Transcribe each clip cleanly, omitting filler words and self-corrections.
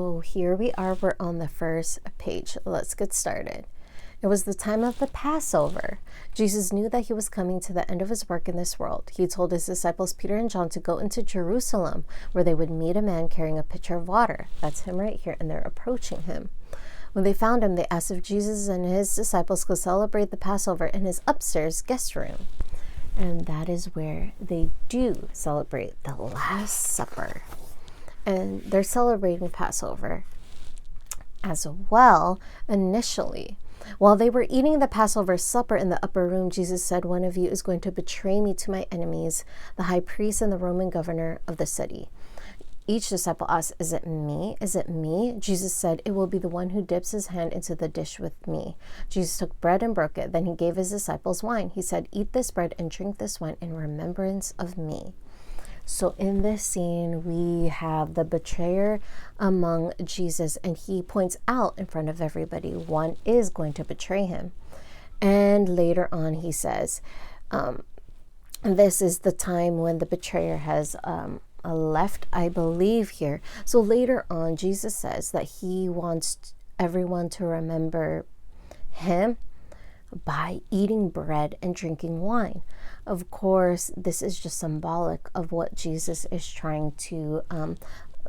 So here we are, we're on the first page. Let's get started. It was the time of the Passover. Jesus knew that he was coming to the end of his work in this world. He told his disciples Peter and John to go into Jerusalem, where they would meet a man carrying a pitcher of water. That's him right here, and they're approaching him. When they found him, they asked if Jesus and his disciples could celebrate the Passover in his upstairs guest room. And that is where they do celebrate the Last Supper. And they're celebrating Passover as well initially. While they were eating the Passover supper in the upper room, Jesus said, "One of you is going to betray me to my enemies, the high priest and the Roman governor of the city." Each disciple asked, "Is it me? Is it me?" Jesus said, "It will be the one who dips his hand into the dish with me." Jesus took bread and broke it. Then he gave his disciples wine. He said, "Eat this bread and drink this wine in remembrance of me." So in this scene, we have the betrayer among Jesus, and he points out in front of everybody, one is going to betray him. And later on, he says, this is the time when the betrayer has left, I believe here. So later on, Jesus says that he wants everyone to remember him by eating bread and drinking wine. Of course, this is just symbolic of what Jesus is trying to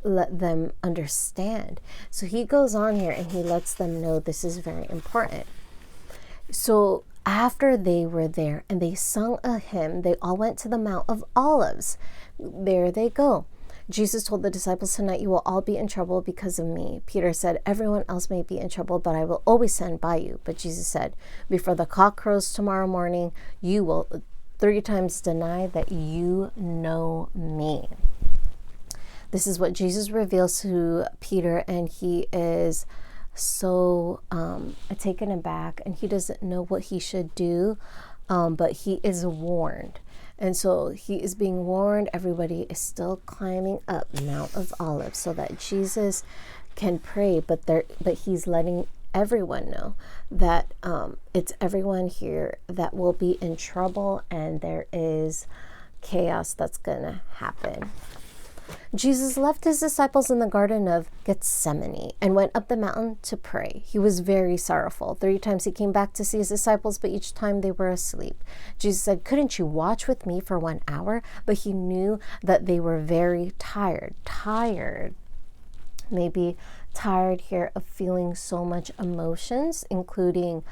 let them understand. So he goes on here and he lets them know this is very important. So after they were there and they sung a hymn, they all went to the Mount of Olives. There they go. Jesus told the disciples, "Tonight you will all be in trouble because of me." Peter said, "Everyone else may be in trouble, but I will always stand by you." But Jesus said, "Before the cock crows tomorrow morning, you will 3 times deny that you know me." This is what Jesus reveals to Peter, and he is so taken aback, and he doesn't know what he should do, but he is warned. And so he is being warned. Everybody is still climbing up Mount of Olives so that Jesus can pray, but he's letting everyone know that it's everyone here that will be in trouble, and there is chaos that's gonna happen. Jesus left his disciples in the Garden of Gethsemane and went up the mountain to pray. He was very sorrowful. 3 times he came back to see his disciples, but each time they were asleep. Jesus said, "Couldn't you watch with me for 1 hour?" But he knew that they were very tired. Maybe tired here of feeling so much emotions, including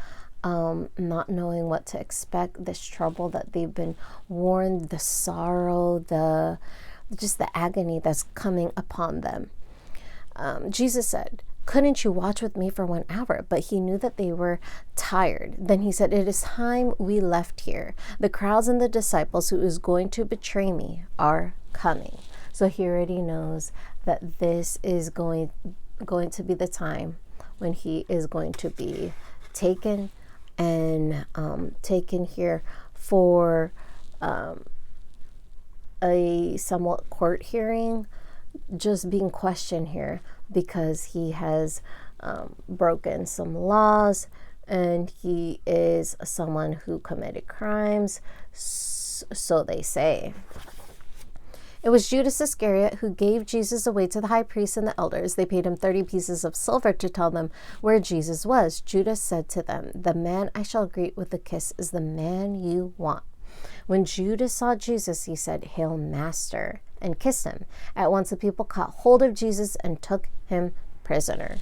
not knowing what to expect, this trouble that they've been warned, the sorrow, just the agony that's coming upon them. Jesus said, "Couldn't you watch with me for 1 hour?" But he knew that they were tired. Then he said, "It is time we left here. The crowds and the disciples who is going to betray me are coming." So he already knows that this is going to be the time when he is going to be taken and taken here for a somewhat court hearing, just being questioned here because he has broken some laws and he is someone who committed crimes, so they say. It was Judas Iscariot who gave Jesus away to the high priest and the elders. They paid him 30 pieces of silver to tell them where Jesus was. Judas said to them, "The man I shall greet with a kiss is the man you want." When Judas saw Jesus, he said, "Hail, Master," and kissed him. At once the people caught hold of Jesus and took him prisoner.